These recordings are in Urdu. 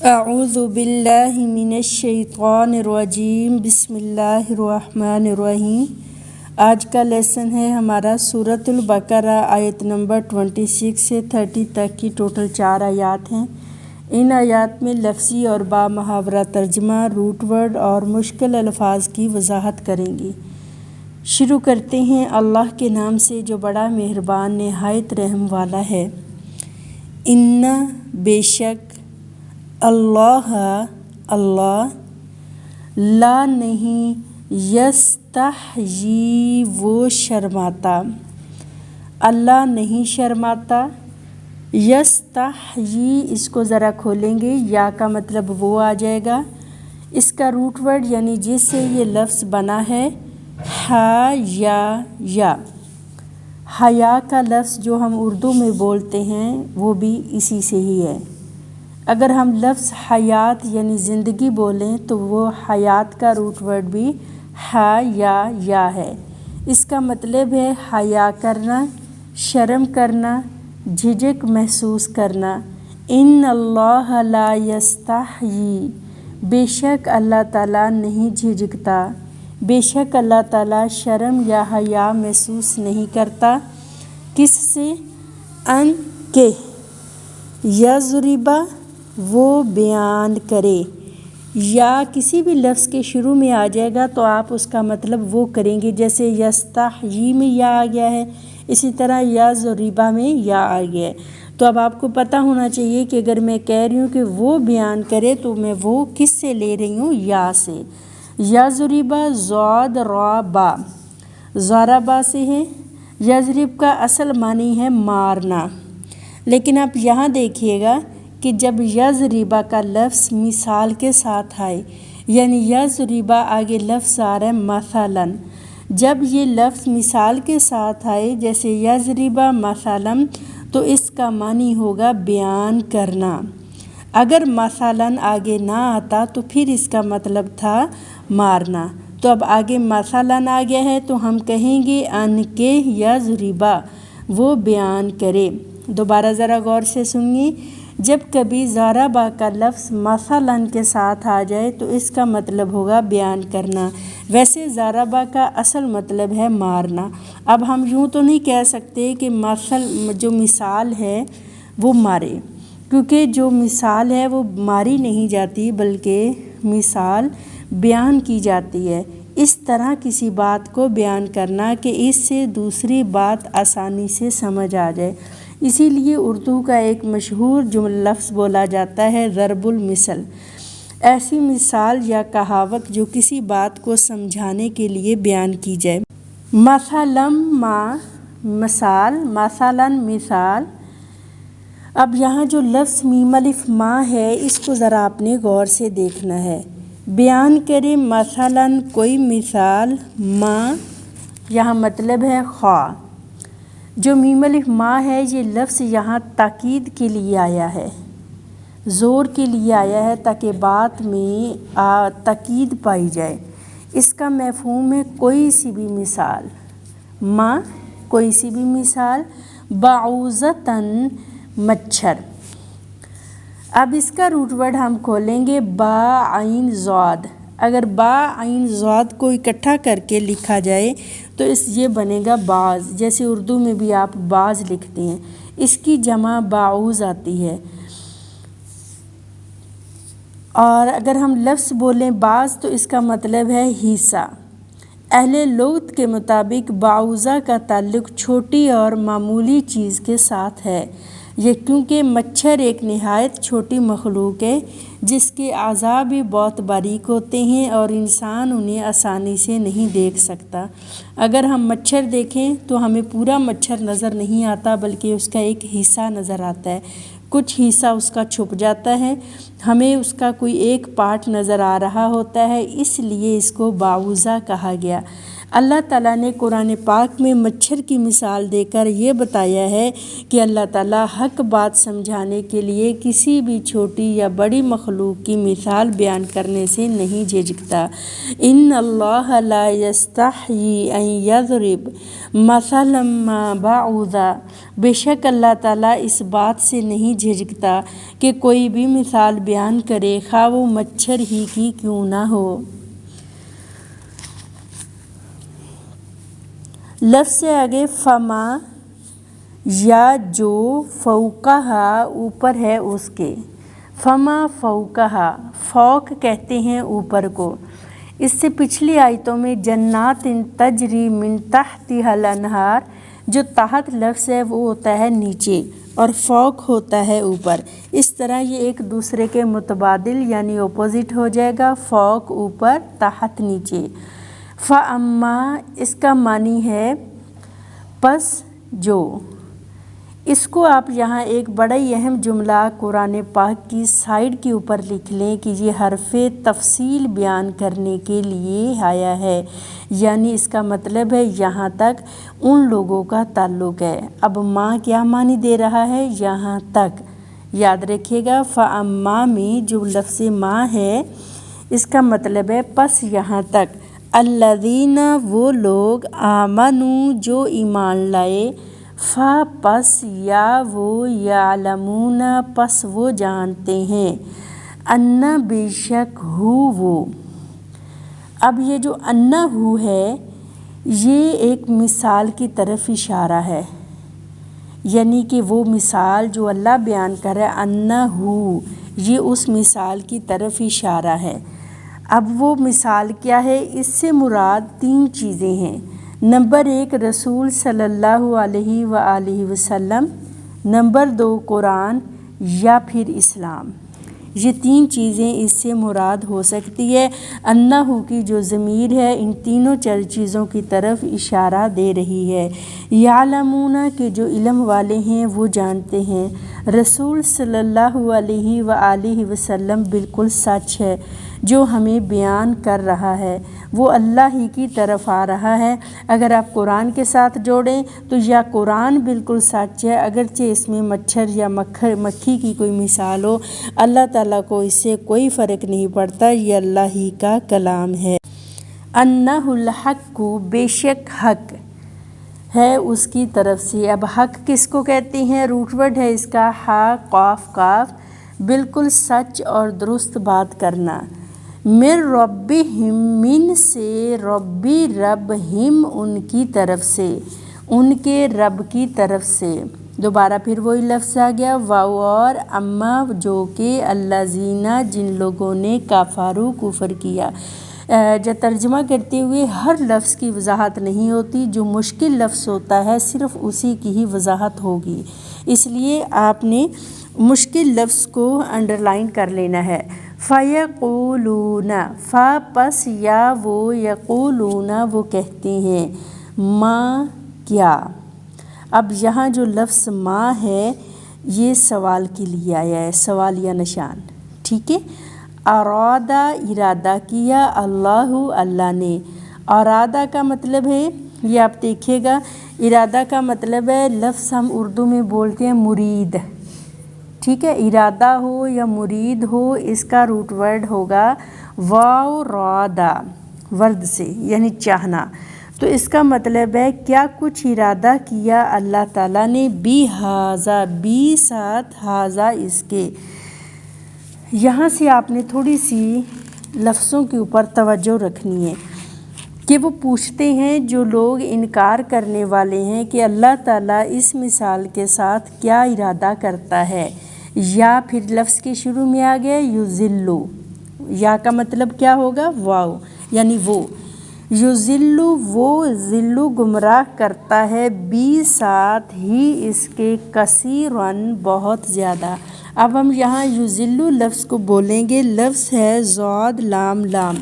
اعوذ باللہ من الشیطان الرجیم بسم اللہ الرحمن الرحیم۔ آج کا لیسن ہے ہمارا سورۃ البقرہ آیت نمبر 26 سے 30 تک کی ٹوٹل 4 آیات ہیں۔ ان آیات میں لفظی اور با محاورہ ترجمہ، روٹ ورڈ اور مشکل الفاظ کی وضاحت کریں گی۔ شروع کرتے ہیں اللہ کے نام سے جو بڑا مہربان نہایت رحم والا ہے۔ ان بے شک اللہ لا نہیں یستحیی وہ شرماتا، اللہ نہیں شرماتا۔ یستحیی اس کو ذرا کھولیں گے، یا کا مطلب وہ آ جائے گا۔ اس کا روٹ ورڈ یعنی جس سے یہ لفظ بنا ہے یا حیا کا لفظ جو ہم اردو میں بولتے ہیں وہ بھی اسی سے ہی ہے۔ اگر ہم لفظ حیات یعنی زندگی بولیں تو وہ حیات کا روٹ ورڈ بھی یا ہے۔ اس کا مطلب ہے حیا کرنا، شرم کرنا، جھجک محسوس کرنا۔ ان اللہ لا یستحیی بے شک اللہ تعالیٰ نہیں جھجکتا، بے شک اللہ تعالیٰ شرم یا حیا محسوس نہیں کرتا۔ کس سے؟ ان کے یضربا وہ بیان کرے، یا کسی بھی لفظ کے شروع میں آ جائے گا تو آپ اس کا مطلب وہ کریں گے، جیسے یستحیی میں یا آ گیا ہے، اسی طرح یضربا میں یا آ گیا ہے۔ تو اب آپ کو پتہ ہونا چاہیے کہ اگر میں کہہ رہی ہوں کہ وہ بیان کرے تو میں وہ کس سے لے رہی ہوں؟ یا سے۔ یضربا ضاد را با، ضربا سے ہے۔ یضرب کا اصل معنی ہے مارنا، لیکن آپ یہاں دیکھیے گا کہ جب یضربا کا لفظ مثال کے ساتھ آئے، یعنی یضربا آگے لفظ آ رہا ہے مثلاً، جب یہ لفظ مثال کے ساتھ آئے جیسے یضربا مثلاً تو اس کا معنی ہوگا بیان کرنا۔ اگر مثلاً آگے نہ آتا تو پھر اس کا مطلب تھا مارنا۔ تو اب آگے مثلاً آ گیا ہے تو ہم کہیں گے ان کے یضربا وہ بیان کرے۔ دوبارہ ذرا غور سے سنیے، جب کبھی ضربا کا لفظ مثلاً کے ساتھ آ جائے تو اس کا مطلب ہوگا بیان کرنا۔ ویسے ضربا کا اصل مطلب ہے مارنا۔ اب ہم یوں تو نہیں کہہ سکتے کہ جو مثال ہے وہ مارے، کیونکہ جو مثال ہے وہ ماری نہیں جاتی بلکہ مثال بیان کی جاتی ہے۔ اس طرح کسی بات کو بیان کرنا کہ اس سے دوسری بات آسانی سے سمجھ آ جائے۔ اسی لیے اردو کا ایک مشہور لفظ بولا جاتا ہے ضرب المثل، ایسی مثال یا کہاوت جو کسی بات کو سمجھانے کے لیے بیان کی جائے۔ مثلاً مثال، مثلاً مثال۔ اب یہاں جو لفظ میم الف ما ہے اس کو ذرا آپ نے غور سے دیکھنا ہے۔ بیان کرے مثلاً کوئی مثال، ما یہاں مطلب ہے خواہ۔ جو میم الف ما ہے یہ لفظ یہاں تاکید کے لیے آیا ہے، زور کے لیے آیا ہے تاکہ بات میں تاکید پائی جائے۔ اس کا مفہوم ہے کوئی سی بھی مثال، ما کوئی سی بھی مثال، بعوضۃً مچھر۔ اب اس کا روٹ ورڈ ہم کھولیں گے با عین ضاد۔ اگر با عین ضاد کو اکٹھا کر کے لکھا جائے تو یہ بنے گا باز، جیسے اردو میں بھی آپ باز لکھتے ہیں، اس کی جمع باعوض آتی ہے۔ اور اگر ہم لفظ بولیں باز تو اس کا مطلب ہے حصہ۔ اہل لغت کے مطابق بعوضہ کا تعلق چھوٹی اور معمولی چیز کے ساتھ ہے، یہ کیونکہ مچھر ایک نہایت چھوٹی مخلوق ہے جس کے اعضاء بھی بہت باریک ہوتے ہیں اور انسان انہیں آسانی سے نہیں دیکھ سکتا۔ اگر ہم مچھر دیکھیں تو ہمیں پورا مچھر نظر نہیں آتا بلکہ اس کا ایک حصہ نظر آتا ہے، کچھ حصہ اس کا چھپ جاتا ہے، ہمیں اس کا کوئی ایک پارٹ نظر آ رہا ہوتا ہے، اس لیے اس کو بعوضہ کہا گیا۔ اللہ تعالیٰ نے قرآن پاک میں مچھر کی مثال دے کر یہ بتایا ہے کہ اللہ تعالیٰ حق بات سمجھانے کے لیے کسی بھی چھوٹی یا بڑی مخلوق کی مثال بیان کرنے سے نہیں جھجکتا۔ ان اللہ لا یستحیی ان یضرب مثلا ما بعوضہ، بے شک اللہ تعالیٰ اس بات سے نہیں جھجکتا کہ کوئی بھی مثال بیان کرے، خواہ وہ مچھر ہی کی کیوں نہ ہو۔ لفظ سے آگے فما، یا جو فوقہا اوپر ہے اس کے، فما فوقہا، فوق کہتے ہیں اوپر کو۔ اس سے پچھلی آیتوں میں جنات تجری من تحتہا الانہار، جو تحت لفظ ہے وہ ہوتا ہے نیچے اور فوق ہوتا ہے اوپر۔ اس طرح یہ ایک دوسرے کے متبادل یعنی اپوزٹ ہو جائے گا، فوق اوپر، تحت نیچے۔ فَأَمَّا، اس کا معنی ہے پس جو۔ اس کو آپ یہاں ایک بڑا ہی اہم جملہ قرآن پاک کی سائیڈ کے اوپر لکھ لیں کہ یہ حرف تفصیل بیان کرنے کے لیے آیا ہے، یعنی اس کا مطلب ہے یہاں تک ان لوگوں کا تعلق ہے۔ اب ماں کیا معنی دے رہا ہے؟ یہاں تک۔ یاد رکھیے گا فَأَمَّا میں جو لفظ ماں ہے اس کا مطلب ہے پس یہاں تک۔ الذین، وہ لوگ، آمنوا، جو ایمان لائے، پس یا وہ، یعلمون، پس وہ جانتے ہیں، ان، بے شک، ہو، وہ۔ اب یہ جو ان ہو ہے یہ ایک مثال کی طرف اشارہ ہے، یعنی کہ وہ مثال جو اللہ بیان کر رہا ہے ان ہو، یہ اس مثال کی طرف اشارہ ہے۔ اب وہ مثال کیا ہے؟ اس سے مراد 3 چیزیں ہیں۔ نمبر 1 رسول صلی اللہ علیہ وآلہ وسلم، نمبر 2 قرآن، یا پھر اسلام۔ یہ 3 چیزیں اس سے مراد ہو سکتی ہے۔ انہو کی جو ضمیر ہے ان تینوں چیزوں کی طرف اشارہ دے رہی ہے۔ یعلمون کے جو علم والے ہیں وہ جانتے ہیں۔ رسول صلی اللہ علیہ وآلہ وسلم بالکل سچ ہے، جو ہمیں بیان کر رہا ہے وہ اللہ ہی کی طرف آ رہا ہے۔ اگر آپ قرآن کے ساتھ جوڑیں تو یا قرآن بالکل سچ ہے، اگرچہ اس میں مچھر یا مکھی کی کوئی مثال ہو، اللہ تعالیٰ کو اس سے کوئی فرق نہیں پڑتا، یہ اللہ ہی کا کلام ہے۔ انہ الحق، بے شک حق ہے اس کی طرف سے۔ اب حق کس کو کہتے ہیں؟ روٹ ورڈ ہے اس کا ہا قاف کاف، بالکل سچ اور درست بات کرنا۔ من ربہم، من سے، ربی رب، ہم ان کی طرف سے، ان کے رب کی طرف سے۔ دوبارہ پھر وہی لفظ آ گیا واو اور اما، جو کہ الذین، جن لوگوں نے کفروا، کفر کیا۔ جو ترجمہ کرتے ہوئے ہر لفظ کی وضاحت نہیں ہوتی، جو مشکل لفظ ہوتا ہے صرف اسی کی ہی وضاحت ہوگی، اس لیے آپ نے مشکل لفظ کو انڈر لائن کر لینا ہے۔ فَيَقُولُونَ، پس یا وہ، یقولون، وہ کہتے ہیں، ما، کیا۔ اب یہاں جو لفظ ما ہے یہ سوال کے لیے آیا ہے، سوالیہ نشان، ٹھیک ہے۔ ارادہ، ارادہ کیا، اللہ، اللہ نے۔ ارادہ کا مطلب ہے، یہ آپ دیکھیے گا، ارادہ کا مطلب ہے لفظ ہم اردو میں بولتے ہیں مرید، ٹھیک ہے۔ ارادہ ہو یا مرید ہو، اس کا روٹ ورڈ ہوگا واو رادہ، ورد سے، یعنی چاہنا۔ تو اس کا مطلب ہے کیا کچھ ارادہ کیا اللہ تعالیٰ نے، بی ہاذا، بی ساتھ، ہاذا اس کے۔ یہاں سے آپ نے تھوڑی سی لفظوں کے اوپر توجہ رکھنی ہے کہ وہ پوچھتے ہیں، جو لوگ انکار کرنے والے ہیں، کہ اللہ تعالیٰ اس مثال کے ساتھ کیا ارادہ کرتا ہے۔ یا پھر لفظ کے شروع میں آ گیا یذلو، یا کا مطلب کیا ہوگا؟ واو، یعنی وہ۔ یذلو، وہ ذلو گمراہ کرتا ہے، بی ساتھ ہی اس کے، کثیرن، بہت زیادہ۔ اب ہم یہاں یذلو لفظ کو بولیں گے، لفظ ہے ضاد لام لام،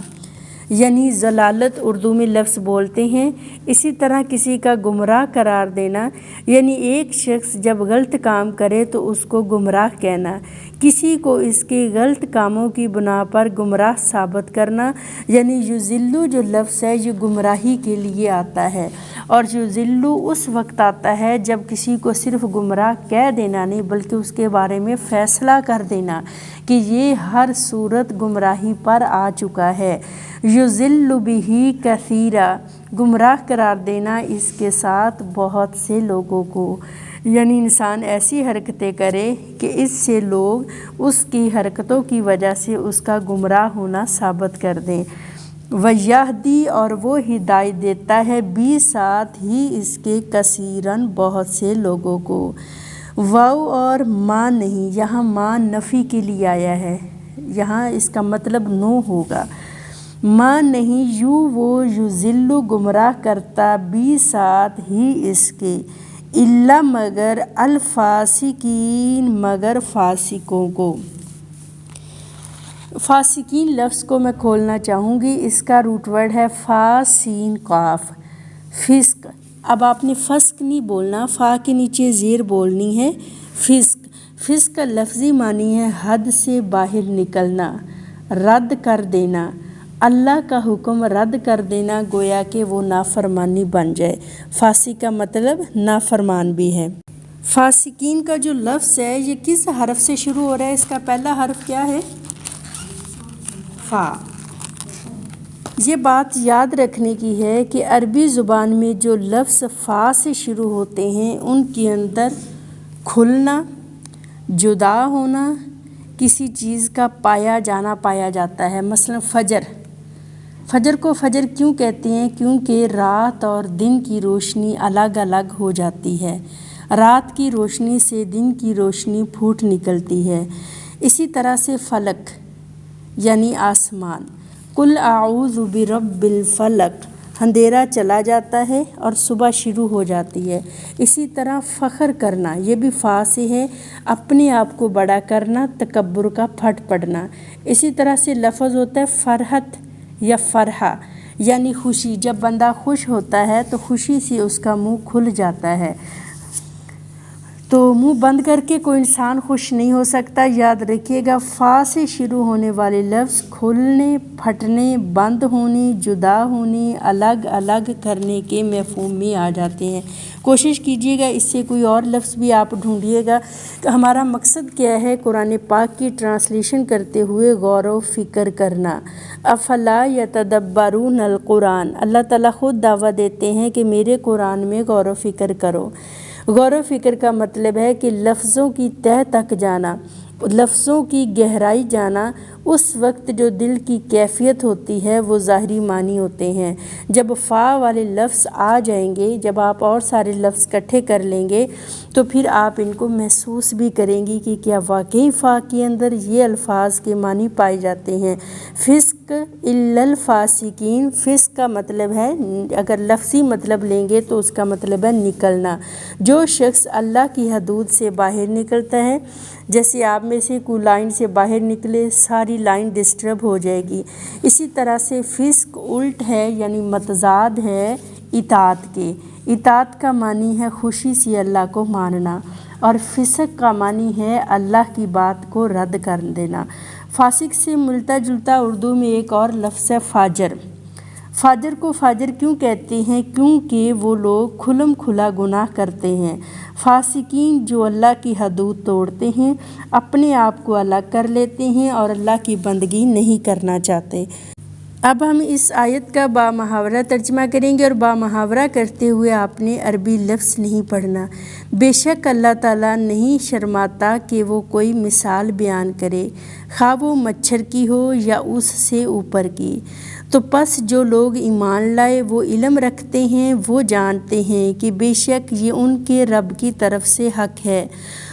یعنی ضلالت اردو میں لفظ بولتے ہیں۔ اسی طرح کسی کا گمراہ قرار دینا، یعنی ایک شخص جب غلط کام کرے تو اس کو گمراہ کہنا، کسی کو اس کے غلط کاموں کی بنا پر گمراہ ثابت کرنا، یعنی یضلو جو لفظ ہے یہ گمراہی کے لیے آتا ہے، اور یضلو اس وقت آتا ہے جب کسی کو صرف گمراہ کہہ دینا نہیں بلکہ اس کے بارے میں فیصلہ کر دینا کہ یہ ہر صورت گمراہی پر آ چکا ہے۔ یضل بہ کثیرا، گمراہ قرار دینا اس کے ساتھ بہت سے لوگوں کو، یعنی انسان ایسی حرکتیں کرے کہ اس سے لوگ اس کی حرکتوں کی وجہ سے اس کا گمراہ ہونا ثابت کر دیں۔ وَیَہْدِی، اور وہ ہدایت دیتا ہے، بھی ساتھ ہی اس کے کثیراً بہت سے لوگوں کو۔ واو اور ماں نہیں، یہاں ماں نفی کے لیے آیا ہے، یہاں اس کا مطلب نو ہوگا۔ ماں نہیں، یوں وہ یضل گمراہ کرتا، بھی ساتھ ہی اس کے، الا مگر، الفاسقین مگر فاسقوں کو۔ فاسقین لفظ کو میں کھولنا چاہوں گی، اس کا روٹ ورڈ ہے فا سین قاف، فسق۔ اب آپ نے فسق نہیں بولنا، فا کے نیچے زیر بولنی ہے، فسق۔ فسق کا لفظی معنی ہے حد سے باہر نکلنا، رد کر دینا، اللہ کا حکم رد کر دینا، گویا کہ وہ نافرمانی بن جائے۔ فاسق کا مطلب نافرمان بھی ہے۔ فاسقین کا جو لفظ ہے یہ کس حرف سے شروع ہو رہا ہے؟ اس کا پہلا حرف کیا ہے؟ فا۔ یہ بات یاد رکھنے کی ہے کہ عربی زبان میں جو لفظ فا سے شروع ہوتے ہیں ان کے اندر کھلنا، جدا ہونا، کسی چیز کا پایا جانا پایا جاتا ہے۔ مثلا فجر، فجر کو فجر کیوں کہتے ہیں؟ کیونکہ رات اور دن کی روشنی الگ الگ ہو جاتی ہے، رات کی روشنی سے دن کی روشنی پھوٹ نکلتی ہے۔ اسی طرح سے فلک یعنی آسمان، قل اعوذ برب الفلق، اندھیرا چلا جاتا ہے اور صبح شروع ہو جاتی ہے۔ اسی طرح فخر کرنا، یہ بھی فا سے ہے، اپنے آپ کو بڑا کرنا، تکبر کا پھٹ پڑنا۔ اسی طرح سے لفظ ہوتا ہے فرحت یا فرحہ، یعنی خوشی، جب بندہ خوش ہوتا ہے تو خوشی سے اس کا منہ کھل جاتا ہے، تو منہ بند کر کے کوئی انسان خوش نہیں ہو سکتا۔ یاد رکھیے گا فا سے شروع ہونے والے لفظ کھلنے، پھٹنے، بند ہونے، جدا ہونے، الگ الگ کرنے کے مفہوم میں آ جاتے ہیں۔ کوشش کیجیے گا اس سے کوئی اور لفظ بھی آپ ڈھونڈیے گا۔ ہمارا مقصد کیا ہے؟ قرآن پاک کی ٹرانسلیشن کرتے ہوئے غور و فکر کرنا۔ افلا یتدبرون القرآن، اللہ تعالیٰ خود دعویٰ دیتے ہیں کہ میرے قرآن میں غور و فکر کرو۔ غور و فکر کا مطلب ہے کہ لفظوں کی تہہ تک جانا، لفظوں کی گہرائی جانا۔ اس وقت جو دل کی کیفیت ہوتی ہے وہ ظاہری معنی ہوتے ہیں۔ جب فا والے لفظ آ جائیں گے، جب آپ اور سارے لفظ اکٹھے کر لیں گے تو پھر آپ ان کو محسوس بھی کریں گی کہ کیا واقعی فا کے اندر یہ الفاظ کے معنی پائے جاتے ہیں۔ فسق الا الفاسقین، فسق کا مطلب ہے، اگر لفظی مطلب لیں گے تو اس کا مطلب ہے نکلنا۔ جو شخص اللہ کی حدود سے باہر نکلتا ہے، جیسے آپ میں سے کوئی لائن سے باہر نکلے، ساری لائن ڈسٹرب ہو جائے گی۔ اسی طرح سے فسق الٹ ہے، یعنی متضاد ہے اطاعت کے۔ اطاعت کا معنی ہے خوشی سے اللہ کو ماننا، اور فسق کا معنی ہے اللہ کی بات کو رد کر دینا۔ فاسق سے ملتا جلتا اردو میں ایک اور لفظ ہے فاجر۔ فاجر کو فاجر کیوں کہتے ہیں؟ کیونکہ وہ لوگ کھلم کھلا گناہ کرتے ہیں۔ فاسقین جو اللہ کی حدود توڑتے ہیں، اپنے آپ کو الگ کر لیتے ہیں اور اللہ کی بندگی نہیں کرنا چاہتے۔ اب ہم اس آیت کا بامحاورہ ترجمہ کریں گے، اور بامحاورہ کرتے ہوئے آپ نے عربی لفظ نہیں پڑھنا۔ بے شک اللہ تعالیٰ نہیں شرماتا کہ وہ کوئی مثال بیان کرے، خواہ وہ مچھر کی ہو یا اس سے اوپر کی۔ تو پس جو لوگ ایمان لائے وہ علم رکھتے ہیں، وہ جانتے ہیں کہ بے شک یہ ان کے رب کی طرف سے حق ہے،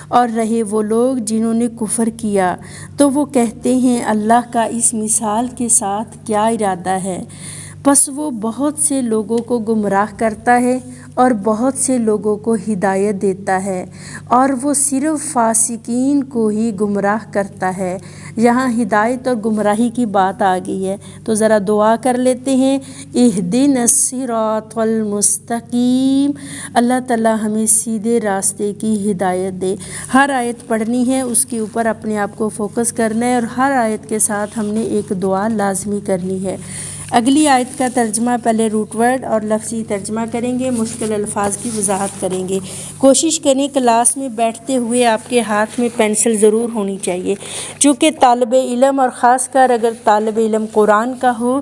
اور رہے وہ لوگ جنہوں نے کفر کیا تو وہ کہتے ہیں اللہ کا اس مثال کے ساتھ کیا ارادہ ہے۔ پس وہ بہت سے لوگوں کو گمراہ کرتا ہے اور بہت سے لوگوں کو ہدایت دیتا ہے، اور وہ صرف فاسقین کو ہی گمراہ کرتا ہے۔ یہاں ہدایت اور گمراہی کی بات آ گئی ہے، تو ذرا دعا کر لیتے ہیں۔ اہدنا الصراط المستقیم، اللہ تعالیٰ ہمیں سیدھے راستے کی ہدایت دے۔ ہر آیت پڑھنی ہے، اس کے اوپر اپنے آپ کو فوکس کرنا ہے، اور ہر آیت کے ساتھ ہم نے ایک دعا لازمی کرنی ہے۔ اگلی آیت کا ترجمہ پہلے روٹ ورڈ اور لفظی ترجمہ کریں گے، مشکل الفاظ کی وضاحت کریں گے۔ کوشش کریں کلاس میں بیٹھتے ہوئے آپ کے ہاتھ میں پینسل ضرور ہونی چاہیے، چونکہ طالب علم اور خاص کر اگر طالب علم قرآن کا ہو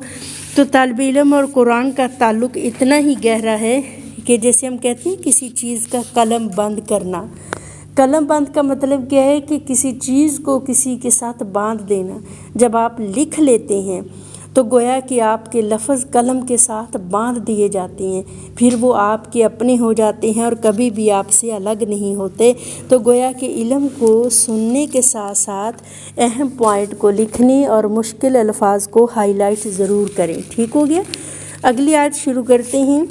تو طالب علم اور قرآن کا تعلق اتنا ہی گہرا ہے کہ جیسے ہم کہتے ہیں کسی چیز کا قلم بند کرنا۔ قلم بند کا مطلب کیا ہے کہ کسی چیز کو کسی کے ساتھ باندھ دینا۔ جب آپ لکھ لیتے ہیں تو گویا کہ آپ کے لفظ قلم کے ساتھ باندھ دیے جاتے ہیں، پھر وہ آپ کے اپنے ہو جاتے ہیں اور کبھی بھی آپ سے الگ نہیں ہوتے۔ تو گویا کہ علم کو سننے کے ساتھ ساتھ اہم پوائنٹ کو لکھنے اور مشکل الفاظ کو ہائی لائٹ ضرور کریں۔ ٹھیک ہو گیا؟ اگلی آیت شروع کرتے ہیں۔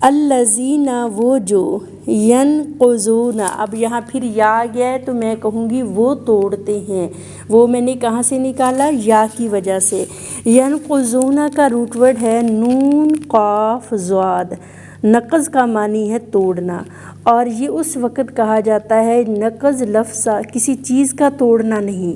الذین، وہ جو، ینقضون، اب یہاں پھر یا آ گیا ہے تو میں کہوں گی وہ توڑتے ہیں۔ وہ میں نے کہاں سے نکالا؟ یا کی وجہ سے۔ ینقضون کا روٹ ورڈ ہے نون قاف ضاد۔ نقض کا معنی ہے توڑنا، اور یہ اس وقت کہا جاتا ہے نقض لفظ کسی چیز کا توڑنا نہیں،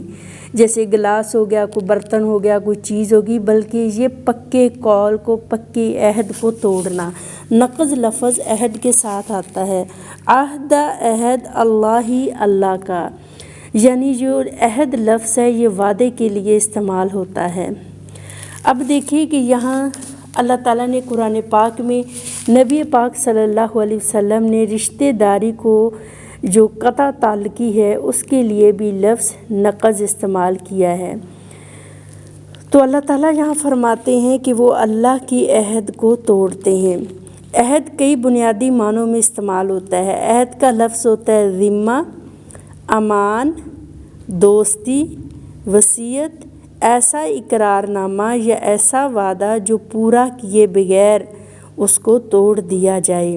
جیسے گلاس ہو گیا، کوئی برتن ہو گیا، کوئی چیز ہوگی، بلکہ یہ پکے قول کو، پکے عہد کو توڑنا۔ نقض لفظ عہد کے ساتھ آتا ہے۔ عہد، عہد اللہ، اللہ کا، یعنی جو عہد لفظ ہے یہ وعدے کے لیے استعمال ہوتا ہے۔ اب دیکھیے کہ یہاں اللہ تعالیٰ نے قرآن پاک میں نبی پاک صلی اللہ علیہ وسلم نے رشتہ داری کو جو قطع تعلقی ہے اس کے لیے بھی لفظ نقض استعمال کیا ہے۔ تو اللہ تعالیٰ یہاں فرماتے ہیں کہ وہ اللہ کی عہد کو توڑتے ہیں۔ عہد کئی بنیادی معنوں میں استعمال ہوتا ہے۔ عہد کا لفظ ہوتا ہے ذمہ، امان، دوستی، وصیت، ایسا اقرار نامہ یا ایسا وعدہ جو پورا کیے بغیر اس کو توڑ دیا جائے۔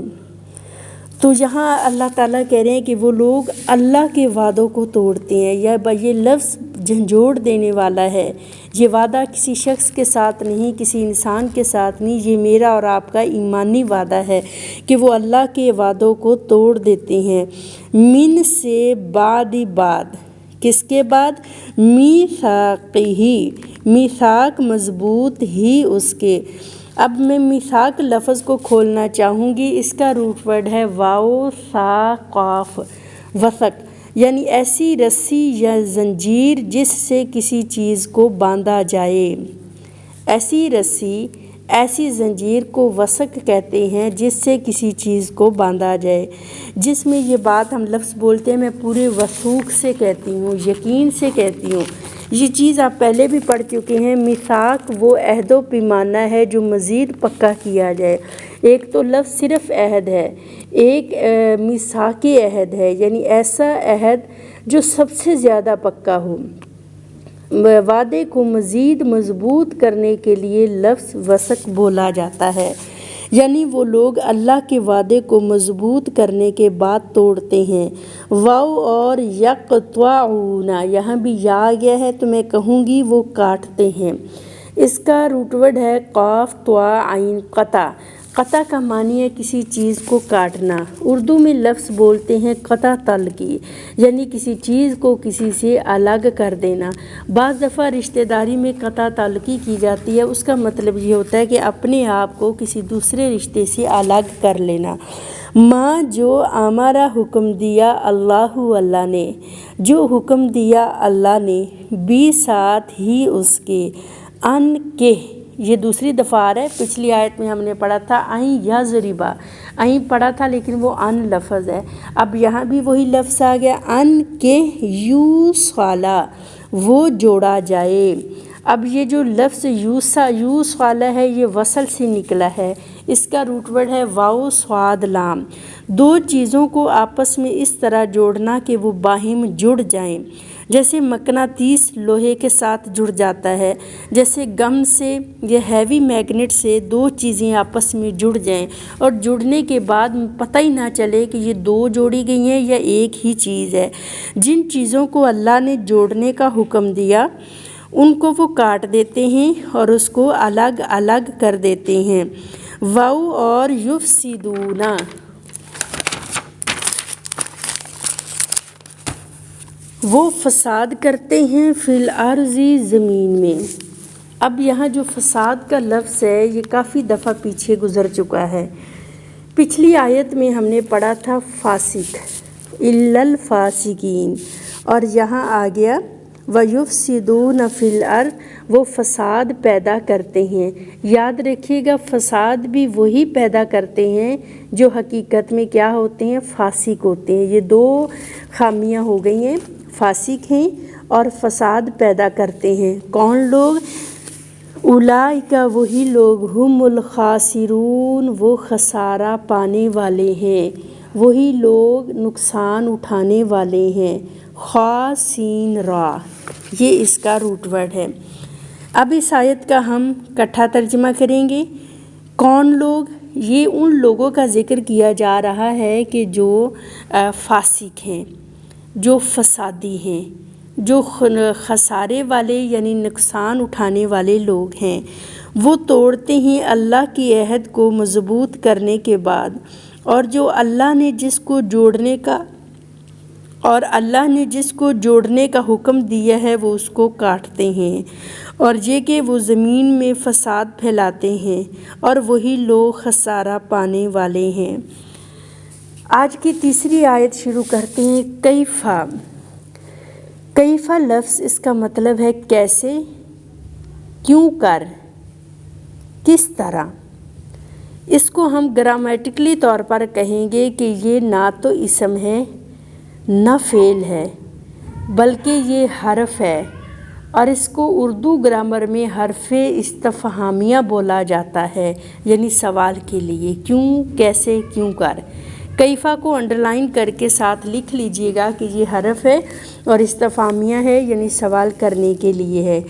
تو یہاں اللہ تعالیٰ کہہ رہے ہیں کہ وہ لوگ اللہ کے وعدوں کو توڑتے ہیں، یا یہ لفظ جھنجھوڑ دینے والا ہے۔ یہ وعدہ کسی شخص کے ساتھ نہیں، کسی انسان کے ساتھ نہیں، یہ میرا اور آپ کا ایمانی وعدہ ہے کہ وہ اللہ کے وعدوں کو توڑ دیتے ہیں۔ من سے بعد، بعد کس کے بعد؟ میثاقہ، میثاق مضبوط ہی اس کے۔ اب میں میثاق لفظ کو کھولنا چاہوں گی، اس کا روٹ ورڈ ہے واو سا قاف، وثق، یعنی ایسی رسی یا زنجیر جس سے کسی چیز کو باندھا جائے۔ ایسی رسی، ایسی زنجیر کو وثق کہتے ہیں جس سے کسی چیز کو باندھا جائے۔ جس میں یہ بات ہم لفظ بولتے ہیں میں پورے وثوق سے کہتی ہوں، یقین سے کہتی ہوں۔ یہ چیز آپ پہلے بھی پڑھ چکے ہیں۔ میثاق وہ عہد و پیمانہ ہے جو مزید پکا کیا جائے۔ ایک تو لفظ صرف عہد ہے، ایک میثاق عہد ہے، یعنی ایسا عہد جو سب سے زیادہ پکا ہو۔ وعدے کو مزید مضبوط کرنے کے لیے لفظ وثق بولا جاتا ہے، یعنی وہ لوگ اللہ کے وعدے کو مضبوط کرنے کے بعد توڑتے ہیں۔ واو اور یقطعون، یہاں بھی یا آ گیا ہے تو میں کہوں گی وہ کاٹتے ہیں۔ اس کا روٹ ورڈ ہے قاف طا عین، قطع۔ قطع کا معنی ہے کسی چیز کو کاٹنا۔ اردو میں لفظ بولتے ہیں قطع تعلقی، یعنی کسی چیز کو کسی سے الگ کر دینا۔ بعض دفعہ رشتہ داری میں قطع تعلقی کی جاتی ہے، اس کا مطلب یہ ہوتا ہے کہ اپنے آپ کو کسی دوسرے رشتے سے الگ کر لینا۔ ماں، جو ہمارا حکم دیا اللہ، اللہ نے، جو حکم دیا اللہ نے، بھی ساتھ ہی اس کے، ان کے، یہ دوسری دفعہ آ رہا ہے۔ پچھلی آیت میں ہم نے پڑھا تھا این یا ضریبہ، این پڑھا تھا لیکن وہ ان لفظ ہے۔ اب یہاں بھی وہی لفظ آ گیا، ان کے یوصلا، وہ جوڑا جائے۔ اب یہ جو لفظ یوصلا ہے یہ وصل سے نکلا ہے، اس کا روٹ ورڈ ہے واو صاد لام۔ دو چیزوں کو آپس میں اس طرح جوڑنا کہ وہ باہم جڑ جائیں، جیسے مقناطیس لوہے کے ساتھ جڑ جاتا ہے، جیسے گم سے یا ہیوی میگنیٹ سے دو چیزیں آپس میں جڑ جائیں اور جڑنے کے بعد پتہ ہی نہ چلے کہ یہ دو جوڑی گئی ہیں یا ایک ہی چیز ہے۔ جن چیزوں کو اللہ نے جوڑنے کا حکم دیا ان کو وہ کاٹ دیتے ہیں اور اس کو الگ الگ کر دیتے ہیں۔ واو اور یفسدون، وہ فساد کرتے ہیں فی الارض، زمین میں۔ اب یہاں جو فساد کا لفظ ہے یہ کافی دفعہ پیچھے گزر چکا ہے۔ پچھلی آیت میں ہم نے پڑھا تھا فاسق، الا الفاسقین، اور یہاں آ گیا وَيُفْسِدُونَ فِي الْأَرْضِ، وہ فساد پیدا کرتے ہیں۔ یاد رکھیے گا فساد بھی وہی پیدا کرتے ہیں جو حقیقت میں کیا ہوتے ہیں؟ فاسق ہوتے ہیں۔ یہ دو خامیاں ہو گئی ہیں، فاسق ہیں اور فساد پیدا کرتے ہیں۔ کون لوگ؟ اولئک، وہی لوگ، ہم الخاسرون، وہ خسارہ پانے والے ہیں، وہی لوگ نقصان اٹھانے والے ہیں۔ خاسین را، یہ اس کا روٹ ورڈ ہے۔ اب اس آیت کا ہم کٹھا ترجمہ کریں گے۔ کون لوگ؟ یہ ان لوگوں کا ذکر کیا جا رہا ہے کہ جو فاسق ہیں، جو فسادی ہیں، جو خسارے والے یعنی نقصان اٹھانے والے لوگ ہیں۔ وہ توڑتے ہیں اللہ کی عہد کو مضبوط کرنے کے بعد، اور جو اللہ نے جس کو جوڑنے کا حکم دیا ہے وہ اس کو کاٹتے ہیں، اور یہ کہ وہ زمین میں فساد پھیلاتے ہیں، اور وہی لوگ خسارہ پانے والے ہیں۔ آج کی تیسری آیت شروع کرتے ہیں۔ کیفا، کیفا لفظ اس کا مطلب ہے کیسے، کیوں کر، کس طرح۔ اس کو ہم گرامیٹکلی طور پر کہیں گے کہ یہ نہ تو اسم ہے نہ فعل ہے، بلکہ یہ حرف ہے، اور اس کو اردو گرامر میں حرف استفہامیہ بولا جاتا ہے، یعنی سوال کے لیے۔ کیوں، کیسے، کیوں کر۔ کیفا کو انڈرلائن کر کے ساتھ لکھ لیجئے گا کہ یہ حرف ہے اور استفہامیہ ہے، یعنی سوال کرنے کے لیے ہے۔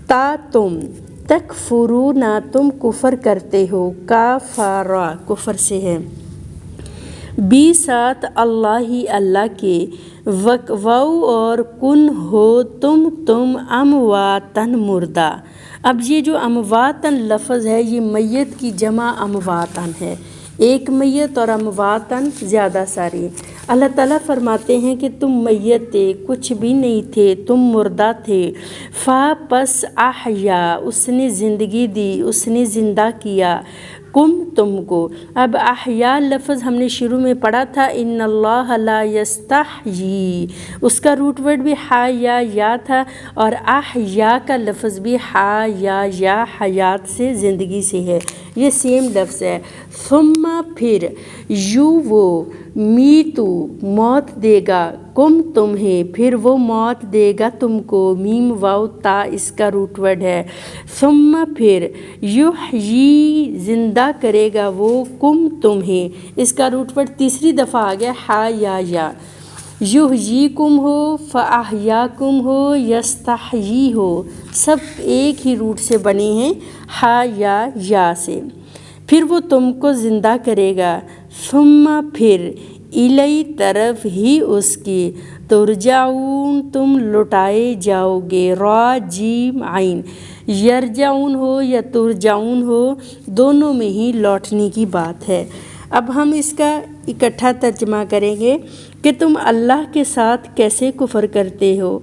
تا تم، تکفرون، تم کفر کرتے ہو، کافارا کفر سے ہے، بی ساتھ اللہ، اللہ کے، وَو اور کن ہو تم امواتن، مردہ۔ اب یہ جو امواتن لفظ ہے یہ میت کی جمع امواتن ہے، ایک میت اور امواتن زیادہ ساری۔ اللہ تعالیٰ فرماتے ہیں کہ تم میت تھے، کچھ بھی نہیں تھے، تم مردہ تھے، پس احیا، اس نے زندگی دی، اس نے زندہ کیا، کم، تم کو۔ اب احیا لفظ ہم نے شروع میں پڑھا تھا، ان اللہ لا یستحیی، اس کا روٹ ورڈ بھی ہا یا تھا، اور احیا کا لفظ بھی ہا یا حیات سے، زندگی سے ہے، یہ سیم لفظ ہے۔ ثم، پھر، وہ میتو، موت دے گا، کم، تمہیں، پھر وہ موت دے گا تم کو، میم واو تا اس کا روٹ ورڈ ہے۔ ثم، پھر، یحیی، زندہ کرے گا وہ، کم، تمہیں، اس کا روٹ ورڈ تیسری دفعہ آ گیا ہا یا۔ یحییکم ہو، فاحیاکم ہو، یستحیی ہو، سب ایک ہی روٹ سے بنے ہیں، ہا یا سے۔ پھر وہ تم کو زندہ کرے گا، ثم، پھر، الی، طرف ہی اس کی، ترجعون، تم لوٹائے جاؤ گے، را، جیم، عین، یرجعون ہو یا ترجعون ہو، دونوں میں ہی لوٹنے کی بات ہے۔ اب ہم اس کا اکٹھا ترجمہ کریں گے کہ تم اللہ کے ساتھ کیسے کفر کرتے ہو۔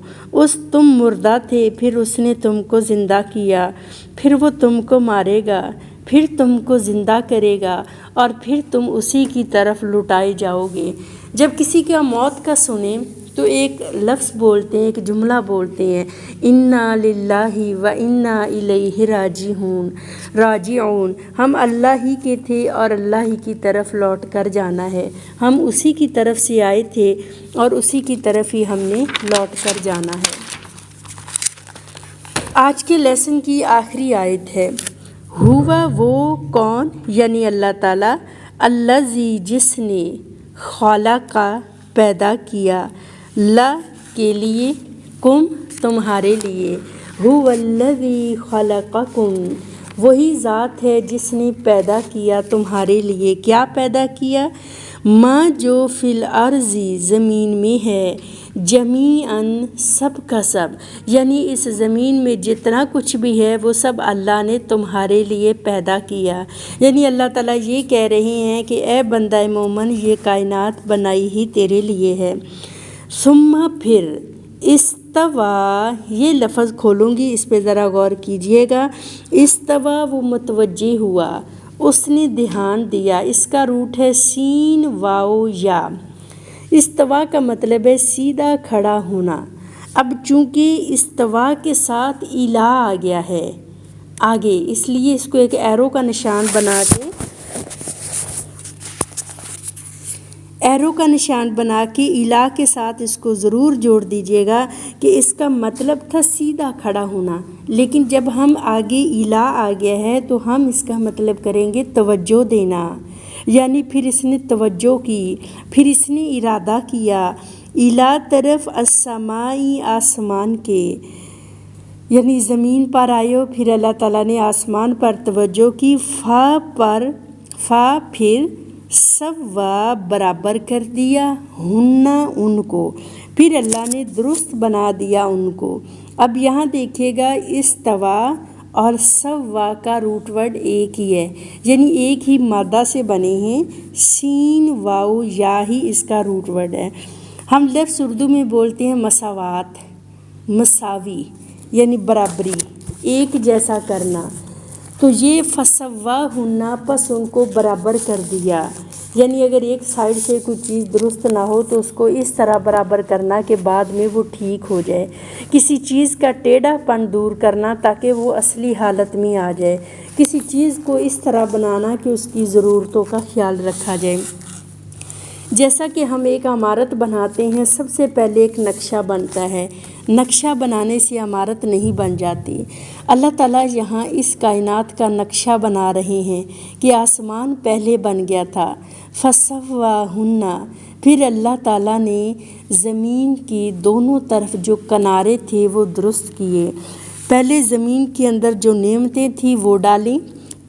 تم مردہ تھے، پھر اس نے تم کو زندہ کیا، پھر وہ تم کو مارے گا، پھر تم کو زندہ کرے گا، اور پھر تم اسی کی طرف لوٹائے جاؤ گے۔ جب کسی کا موت کا سنیں تو ایک لفظ بولتے ہیں، ایک جملہ بولتے ہیں، انا للہ و انا الیہ راجعون، ہم اللہ ہی کے تھے اور اللہ ہی کی طرف لوٹ کر جانا ہے، ہم اسی کی طرف سے آئے تھے اور اسی کی طرف ہی ہم نے لوٹ کر جانا ہے۔ آج کے لیسن کی آخری آیت ہے، ہوا وہ کون یعنی اللہ تعالیٰ، الذی جس نے، خلق پیدا کیا، لا کے لیے، کم تمہارے لیے، هو الذی خلقکم وہی ذات ہے جس نے پیدا کیا تمہارے لیے۔ کیا پیدا کیا؟ ما جو فی الارض زمین میں ہے، جمیعاً سب کا سب، یعنی اس زمین میں جتنا کچھ بھی ہے وہ سب اللہ نے تمہارے لیے پیدا کیا۔ یعنی اللہ تعالیٰ یہ کہہ رہے ہیں کہ اے بندہ مومن، یہ کائنات بنائی ہی تیرے لیے ہے۔ ثم پھر، استوا، یہ لفظ کھولوں گی، اس پہ ذرا غور کیجئے گا۔ استوا وہ متوجہ ہوا، اس نے دھیان دیا، اس کا روٹ ہے سین واو یا۔ استوا کا مطلب ہے سیدھا کھڑا ہونا۔ اب چونکہ استوا کے ساتھ الا آ گیا ہے آگے، اس لیے اس کو ایک ایرو کا نشان بنا کے الا کے ساتھ اس کو ضرور جوڑ دیجئے گا کہ اس کا مطلب تھا سیدھا کھڑا ہونا، لیکن جب ہم آگے الا آ گیا ہے تو ہم اس کا مطلب کریں گے توجہ دینا، یعنی پھر اس نے توجہ کی، پھر اس نے ارادہ کیا الا طرف السمائی آسمان کے، یعنی زمین پر آئے ہو، پھر اللہ تعالیٰ نے آسمان پر توجہ کی، فا پھر سوا برابر کر دیا، ہننا ان کو، پھر اللہ نے درست بنا دیا ان کو۔ اب یہاں دیکھیے گا استوا اور سوا کا روٹ ورڈ ایک ہی ہے، یعنی ایک ہی مادہ سے بنے ہیں، سین واو یا ہی اس کا روٹ ورڈ ہے۔ ہم لفظ اردو میں بولتے ہیں مساوات، مساوی یعنی برابری، ایک جیسا کرنا، تو یہ فسواہن، پس ان کو برابر کر دیا، یعنی اگر ایک سائیڈ سے کوئی چیز درست نہ ہو تو اس کو اس طرح برابر کرنا کہ بعد میں وہ ٹھیک ہو جائے، کسی چیز کا ٹیڑھا پن دور کرنا تاکہ وہ اصلی حالت میں آ جائے، کسی چیز کو اس طرح بنانا کہ اس کی ضرورتوں کا خیال رکھا جائے۔ جیسا کہ ہم ایک عمارت بناتے ہیں، سب سے پہلے ایک نقشہ بنتا ہے، نقشہ بنانے سے عمارت نہیں بن جاتی۔ اللہ تعالیٰ یہاں اس کائنات کا نقشہ بنا رہے ہیں کہ آسمان پہلے بن گیا تھا، فسواہن، پھر اللہ تعالیٰ نے زمین کی دونوں طرف جو کنارے تھے وہ درست کیے، پہلے زمین کے اندر جو نعمتیں تھیں وہ ڈالیں،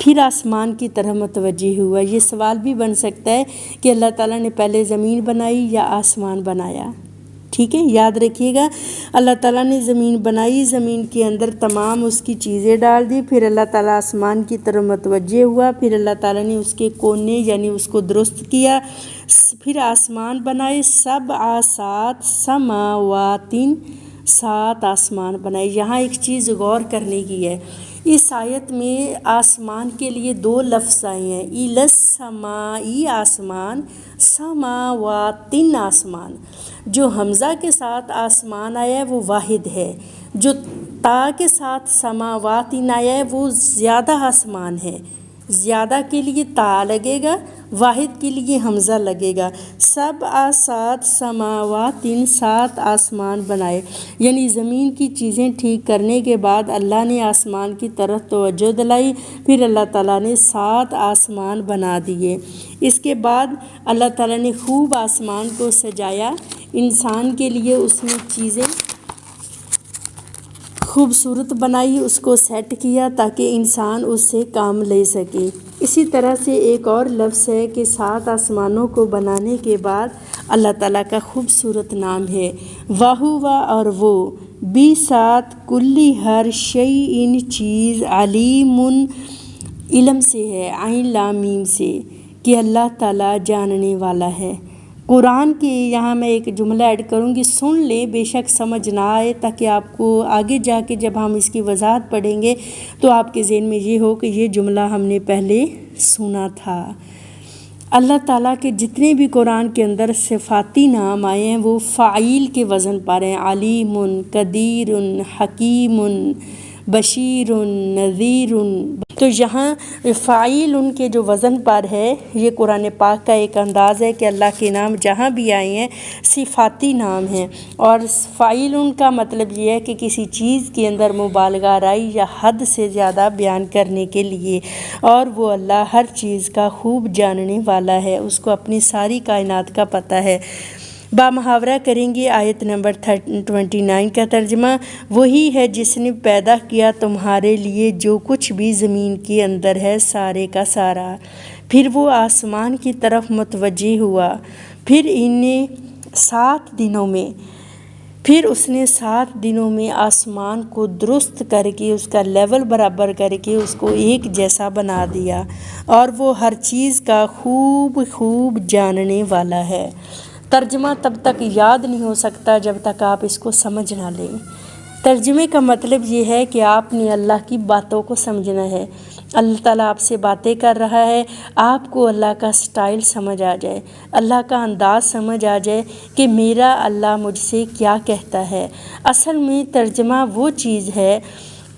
پھر آسمان کی طرح متوجہ ہوا۔ یہ سوال بھی بن سکتا ہے کہ اللہ تعالیٰ نے پہلے زمین بنائی یا آسمان بنایا؟ ٹھیک ہے، یاد رکھیے گا، اللہ تعالیٰ نے زمین بنائی، زمین کے اندر تمام اس کی چیزیں ڈال دی، پھر اللہ تعالیٰ آسمان کی طرف متوجہ ہوا، پھر اللہ تعالیٰ نے اس کے کونے یعنی اس کو درست کیا، پھر آسمان بنائے، سبع سات سماواتن، 7 آسمان بنائے۔ یہاں ایک چیز غور کرنے کی ہے، اس آیت میں آسمان کے لیے 2 لفظ آئے ہیں، الی السمائی آسمان، سماواتن آسمان۔ جو حمزہ کے ساتھ آسمان آیا ہے وہ واحد ہے، جو تا کے ساتھ سماواتن آیا ہے وہ زیادہ آسمان ہے، زیادہ کے لیے تا لگے گا، واحد کے لیے حمزہ لگے گا۔ سبع سات سماواتن، 7 آسمان بنائے، یعنی زمین کی چیزیں ٹھیک کرنے کے بعد اللہ نے آسمان کی طرف توجہ دلائی، پھر اللہ تعالیٰ نے 7 آسمان بنا دیے۔ اس کے بعد اللہ تعالیٰ نے خوب آسمان کو سجایا، انسان کے لیے اس میں چیزیں خوبصورت بنائی، اس کو سیٹ کیا تاکہ انسان اس سے کام لے سکے۔ اسی طرح سے ایک اور لفظ ہے کہ 7 آسمانوں کو بنانے کے بعد اللہ تعالیٰ کا خوبصورت نام ہے، وَهُوَ، اور وہ، بِسَاتھ کُلِّ، ہر شیء چیز، علیم، علم سے ہے، عین لام میم سے، کہ اللہ تعالیٰ جاننے والا ہے۔ قرآن کے یہاں میں ایک جملہ ایڈ کروں گی، سن لیں، بے شک سمجھ نہ آئے، تاکہ آپ کو آگے جا کے جب ہم اس کی وضاحت پڑھیں گے تو آپ کے ذہن میں یہ ہو کہ یہ جملہ ہم نے پہلے سنا تھا۔ اللہ تعالیٰ کے جتنے بھی قرآن کے اندر صفاتی نام آئے ہیں وہ فاعل کے وزن پر ہیں، علیم، قدیر، حکیم، بشیر نذیر۔ تو یہاں فاعل ان کے جو وزن پر ہے، یہ قرآن پاک کا ایک انداز ہے کہ اللہ کے نام جہاں بھی آئے ہیں صفاتی نام ہیں، اور فاعل ان کا مطلب یہ ہے کہ کسی چیز کے اندر مبالغہ آرائی یا حد سے زیادہ بیان کرنے کے لیے، اور وہ اللہ ہر چیز کا خوب جاننے والا ہے، اس کو اپنی ساری کائنات کا پتہ ہے۔ با محاورہ کریں گے آیت نمبر 29 کا ترجمہ۔ وہی ہے جس نے پیدا کیا تمہارے لیے جو کچھ بھی زمین کے اندر ہے سارے کا سارا، پھر وہ آسمان کی طرف متوجہ ہوا، پھر اس نے 7 دنوں میں آسمان کو درست کر کے اس کا لیول برابر کر کے اس کو ایک جیسا بنا دیا، اور وہ ہر چیز کا خوب جاننے والا ہے۔ ترجمہ تب تک یاد نہیں ہو سکتا جب تک آپ اس کو سمجھ نہ لیں۔ ترجمے کا مطلب یہ ہے کہ آپ نے اللہ کی باتوں کو سمجھنا ہے۔ اللہ تعالیٰ آپ سے باتیں کر رہا ہے، آپ کو اللہ کا سٹائل سمجھ آ جائے، اللہ کا انداز سمجھ آ جائے کہ میرا اللہ مجھ سے کیا کہتا ہے۔ اصل میں ترجمہ وہ چیز ہے،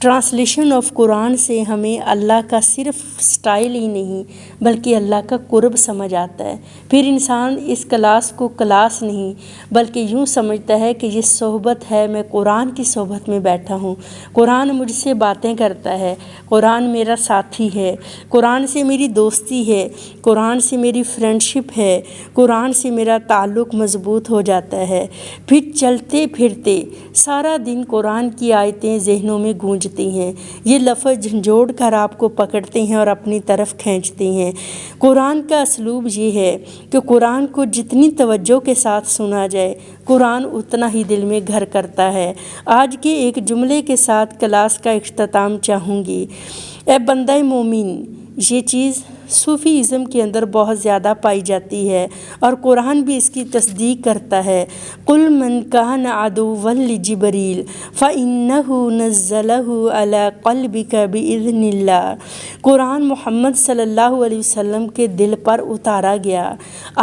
ٹرانسلیشن آف قرآن سے ہمیں اللہ کا صرف سٹائل ہی نہیں بلکہ اللہ کا قرب سمجھ آتا ہے۔ پھر انسان اس کلاس کو کلاس نہیں بلکہ یوں سمجھتا ہے کہ یہ صحبت ہے، میں قرآن کی صحبت میں بیٹھا ہوں، قرآن مجھ سے باتیں کرتا ہے، قرآن میرا ساتھی ہے، قرآن سے میری دوستی ہے، قرآن سے میری فرینڈشپ ہے، قرآن سے میرا تعلق مضبوط ہو جاتا ہے۔ پھر چلتے پھرتے سارا دن قرآن کی آیتیں ذہنوں میں گونجتی ہیں، یہ لفظ جھنجھوڑ کر آپ کو پکڑتے ہیں اور اپنی طرف کھینچتے ہیں۔ قرآن کا اسلوب یہ ہے کہ قرآن کو جتنی توجہ کے ساتھ سنا جائے قرآن اتنا ہی دل میں گھر کرتا ہے۔ آج کے ایک جملے کے ساتھ کلاس کا اختتام چاہوں گی۔ اے بندہ مومن، یہ چیز صوفی ازم کے اندر بہت زیادہ پائی جاتی ہے اور قرآن بھی اس کی تصدیق کرتا ہے۔ قُلْ مَنْ كَانَ عَدُوًّا لِجِبْرِيلَ فَإِنَّهُ نَزَّلَهُ عَلَىٰ قَلْبِكَ بِإِذْنِ اللَّهِ۔ قرآن محمد صلی اللہ علیہ وسلم کے دل پر اتارا گیا۔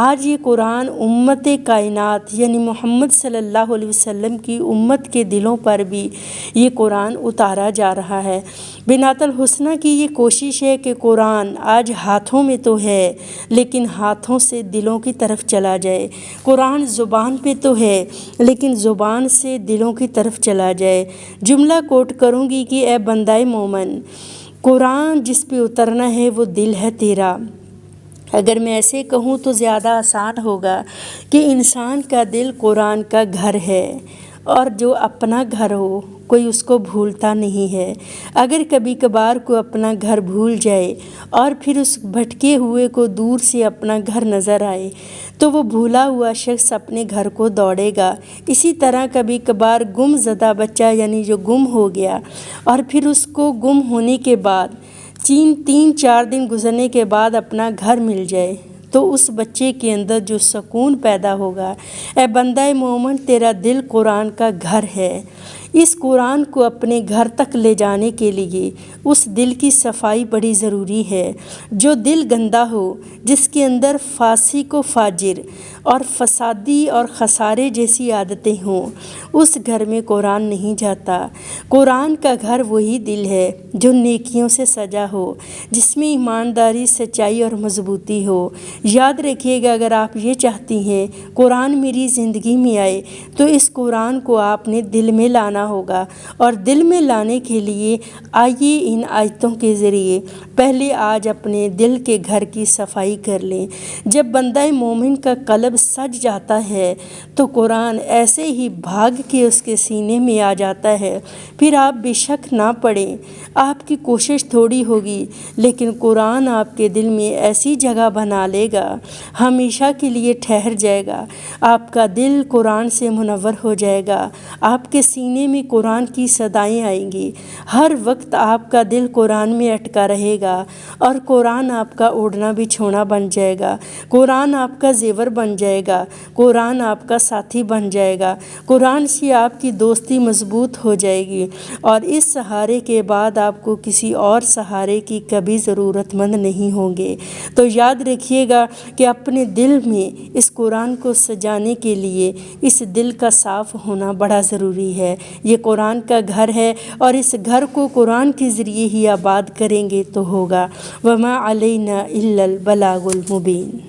آج یہ قرآن امت کائنات یعنی محمد صلی اللہ علیہ وسلم کی امت کے دلوں پر بھی یہ قرآن اتارا جا رہا ہے۔ بنات الحسنہ کی یہ کوشش ہے کہ قرآن آج ہاتھوں میں تو ہے لیکن ہاتھوں سے دلوں کی طرف چلا جائے، قرآن زبان پہ تو ہے لیکن زبان سے دلوں کی طرف چلا جائے۔ جملہ کوٹ کروں گی کہ اے بندہ مومن، قرآن جس پہ اترنا ہے وہ دل ہے تیرا۔ اگر میں ایسے کہوں تو زیادہ آسان ہوگا کہ انسان کا دل قرآن کا گھر ہے، اور جو اپنا گھر ہو کوئی اس کو بھولتا نہیں ہے۔ اگر کبھی کبھار کوئی اپنا گھر بھول جائے اور پھر اس بھٹکے ہوئے کو دور سے اپنا گھر نظر آئے تو وہ بھولا ہوا شخص اپنے گھر کو دوڑے گا۔ اسی طرح کبھی کبھار گم زدہ بچہ یعنی جو گم ہو گیا اور پھر اس کو گم ہونے کے بعد 3-4 دن گزرنے کے بعد اپنا گھر مل جائے تو اس بچے کے اندر جو سکون پیدا ہوگا۔ اے بندہ مومن، تیرا دل قرآن کا گھر ہے۔ اس قرآن کو اپنے گھر تک لے جانے کے لیے اس دل کی صفائی بڑی ضروری ہے۔ جو دل گندا ہو، جس کے اندر فاسق و فاجر اور فسادی اور خسارے جیسی عادتیں ہوں، اس گھر میں قرآن نہیں جاتا۔ قرآن کا گھر وہی دل ہے جو نیکیوں سے سجا ہو، جس میں ایمانداری، سچائی اور مضبوطی ہو۔ یاد رکھیے گا، اگر آپ یہ چاہتی ہیں قرآن میری زندگی میں آئے تو اس قرآن کو آپ نے دل میں لانا ہوگا، اور دل میں لانے کے لیے آئیے ان آیتوں کے ذریعے پہلے آج اپنے دل کے گھر کی صفائی کر لیں۔ جب بندہ مومن کا قلب سج جاتا ہے تو قرآن ایسے ہی بھاگ کے اس کے سینے میں آ جاتا ہے۔ پھر آپ بے شک نہ پڑھیں، آپ کی کوشش تھوڑی ہوگی لیکن قرآن آپ کے دل میں ایسی جگہ بنا لے گا، ہمیشہ کے لیے ٹھہر جائے گا۔ آپ کا دل قرآن سے منور ہو جائے گا، آپ کے سینے میں قرآن کی صدائیں آئیں گی، ہر وقت آپ کا دل قرآن میں اٹکا رہے گا اور قرآن آپ کا اوڑھنا بچھونا بن جائے گا، قرآن آپ کا زیور بن جائے گا، قرآن آپ کا ساتھی بن جائے گا، قرآن سے آپ کی دوستی مضبوط ہو جائے گی، اور اس سہارے کے بعد آپ کو کسی اور سہارے کی کبھی ضرورت مند نہیں ہوں گے۔ تو یاد رکھیے گا کہ اپنے دل میں اس قرآن کو سجانے کے لیے اس دل کا صاف ہونا بڑا ضروری ہے۔ یہ قرآن کا گھر ہے اور اس گھر کو قرآن کے ذریعے ہی آباد کریں گے تو ہوگا۔ وما علینا الا البلاغ المبین۔